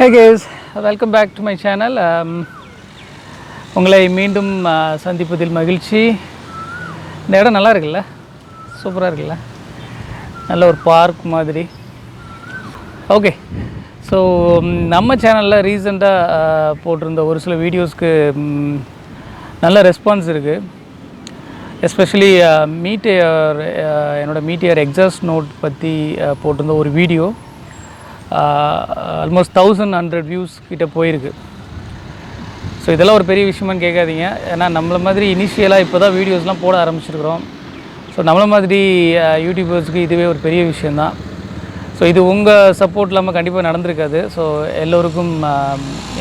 Hey guys, welcome back to my channel. உங்களை மீண்டும் சந்திப்பதில் மகிழ்ச்சி. இந்த இடம் நல்லா இருக்குல்ல, சூப்பராக இருக்குல்ல, நல்ல ஒரு பார்க் மாதிரி. ஓகே, ஸோ நம்ம சேனலில் ரீசெண்டாக போட்டிருந்த ஒரு சில வீடியோஸ்க்கு நல்ல ரெஸ்பான்ஸ் இருக்குது. எஸ்பெஷலி மீட்டியர், என்னோடய மீட்டியர் எக்ஸாஸ்ட் நோட் பற்றி போட்டிருந்த ஒரு வீடியோ ஆல்மோஸ்ட் 1100 வியூஸ் கிட்டே போயிருக்கு. ஸோ இதெல்லாம் ஒரு பெரிய விஷயமானு கேட்காதீங்க. ஏன்னா நம்மளை மாதிரி இனிஷியலாக இப்போ தான் வீடியோஸ்லாம் போட ஆரம்பிச்சிருக்கிறோம். ஸோ நம்மளை மாதிரி யூடியூபர்ஸுக்கு இதுவே ஒரு பெரிய விஷயந்தான். ஸோ இது உங்கள் சப்போர்ட் இல்லாமல் கண்டிப்பாக நடந்திருக்காது. ஸோ எல்லோருக்கும்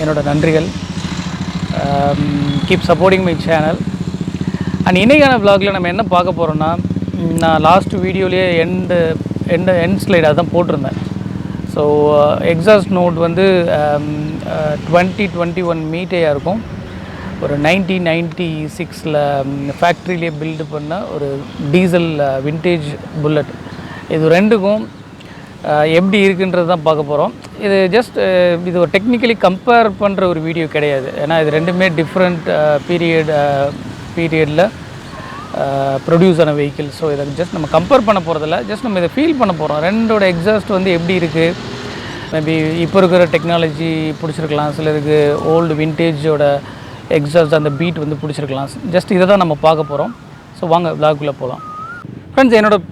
என்னோடய நன்றிகள். Keep supporting my channel. And இன்றைக்கான விலாகில் நம்ம என்ன பார்க்க போகிறோன்னா, நான் லாஸ்ட் வீடியோலேயே எண்ட் ஸ்லைட் அதான் போட்டிருந்தேன். ஸோ எக்ஸாஸ்ட் நோட் வந்து 2021 மீட்டேயாக இருக்கும். ஒரு 1996 ஃபேக்ட்ரியிலே பில்டு பண்ண ஒரு டீசல் விண்டேஜ் புல்லட். இது ரெண்டுக்கும் எப்படி இருக்குன்றது தான் பார்க்க போகிறோம். இது ஜஸ்ட் இது ஒரு டெக்னிக்கலி கம்பேர் பண்ணுற ஒரு வீடியோ கிடையாது. ஏன்னா இது ரெண்டுமே டிஃப்ரெண்ட் பீரியடில் ப்ரொடியூஸ் ஆன வெஹிக்கிள். ஸோ இதை ஜஸ்ட் நம்ம கம்பேர் பண்ண போகிறதில்ல, ஜஸ்ட் நம்ம இதை ஃபீல் பண்ண போகிறோம். ரெண்டோட எக்ஸாஸ்ட் வந்து எப்படி இருக்குது. மேபி இப்போ இருக்கிற டெக்னாலஜி பிடிச்சிருக்கலாம், சிலருக்கு ஓல்டு விண்டேஜோட எக்ஸாஸ்ட் அந்த பீட் வந்து பிடிச்சிருக்கலாம். ஜஸ்ட் இதை தான் நம்ம பார்க்க போகிறோம். ஸோ வாங்க விலாகுள்ளே போகலாம். ஃப்ரெண்ட்ஸ், என்னோடய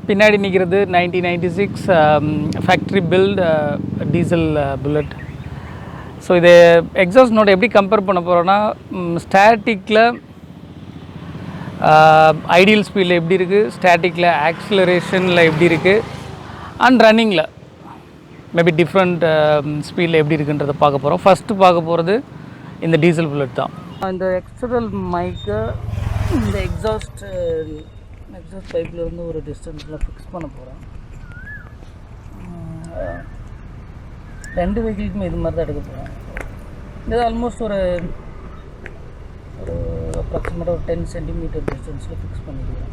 பின்னாடி நிற்கிறது 1996 factory built diesel bullet. So இது எக்ஸாஸ்ட் நோட் எப்படி கம்பேர் பண்ண போகிறோன்னா, ஸ்டாட்டிக்கில் ஐடியல் ஸ்பீடில் எப்படி இருக்குது, ஸ்டாட்டிக்கில் ஆக்சிலரேஷனில் எப்படி இருக்குது, அண்ட் ரன்னிங்கில் மேபி டிஃப்ரெண்ட் ஸ்பீடில் எப்படி இருக்குன்றதை பார்க்க போகிறோம். ஃபஸ்ட்டு பார்க்க போகிறது இந்த டீசல் புல்லட் தான். இந்த எக்ஸ்டர்னல் மைக்கை இந்த எக்ஸாஸ்ட் பைப்பில் இருந்து ஒரு டிஸ்டன்ஸில் ஃபிக்ஸ் பண்ண போகிறேன். ரெண்டு வெஹிக்கிளுக்குமே இது மாதிரி தான் எடுக்க போகிறேன். இது ஆல்மோஸ்ட் ஒரு அப்ராக்சிமேட்டாக ஒரு 10 சென்டிமீட்டர் டிஸ்டன்ஸில் ஃபிக்ஸ் பண்ணிக்கிறேன்.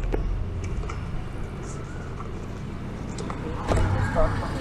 ஸ்டார்ட் பண்ணி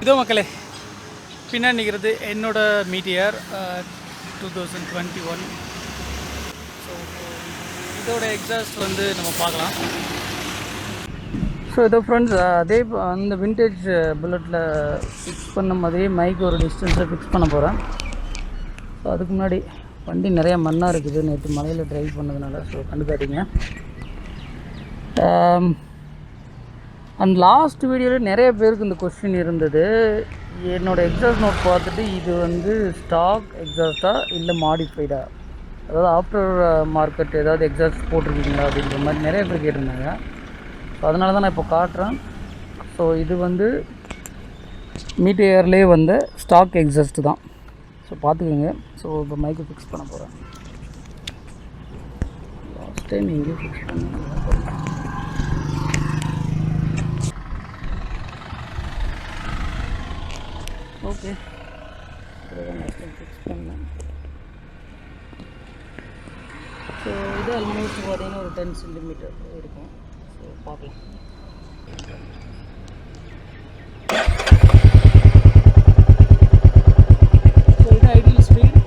இதோ மக்களே பின்னாடி நிற்கிறது என்னோட மீட்டியர் 2021. ஸோ இதோட எக்ஸாஸ்ட் வந்து நம்ம பார்க்கலாம். ஸோ இதோ ஃப்ரெண்ட்ஸ் அதே அந்த விண்டேஜ் புல்லட்டில் ஃபிக்ஸ் பண்ண மாதிரியே மைக் ஒரு டிஸ்டன்ஸை ஃபிக்ஸ் பண்ண போகிறேன். ஸோ அதுக்கு முன்னாடி வண்டி நிறையா மண்ணாக இருக்குது, நேற்று மலையில் ட்ரைவ் பண்ணதுனால. ஸோ கண்டுக்காதீங்க. அண்ட் லாஸ்ட் வீடியோவில் நிறைய பேருக்கு இந்த கொஸ்டின் இருந்தது. என்னோடய எக்ஸாஸ்ட் நோட் பார்த்துட்டு இது வந்து ஸ்டாக் எக்ஸாஸ்ட்டா இல்லை மாடிஃபைடா, அதாவது ஆஃப்டர் மார்க்கெட் ஏதாவது எக்ஸாஸ்ட் போட்டிருக்கீங்களா அப்படின்ற மாதிரி நிறைய பேர் கேட்டிருந்தாங்க. ஸோ அதனால தான் நான் இப்போ காட்டுறேன். ஸோ இது வந்து மீட்டியர்லேயே வந்த ஸ்டாக் எக்ஸாஸ்ட் தான். ஸோ பார்த்துக்கோங்க. ஸோ இப்போ மைக்கு ஃபிக்ஸ் பண்ண போகிறேன். லாஸ்ட் டைம் இங்கே ஃபிக்ஸ் பண்ணேன். ஓகே, ஃபிக்ஸ் பண்ணேன். ஸோ இது ஆல்மோஸ்ட் பார்த்தீங்கன்னா ஒரு 10 சென்டிமீட்டர் இருக்கும். ஸோ பார்க்கலாம். ஸோ இது ஐடியல் ஸ்பீட்.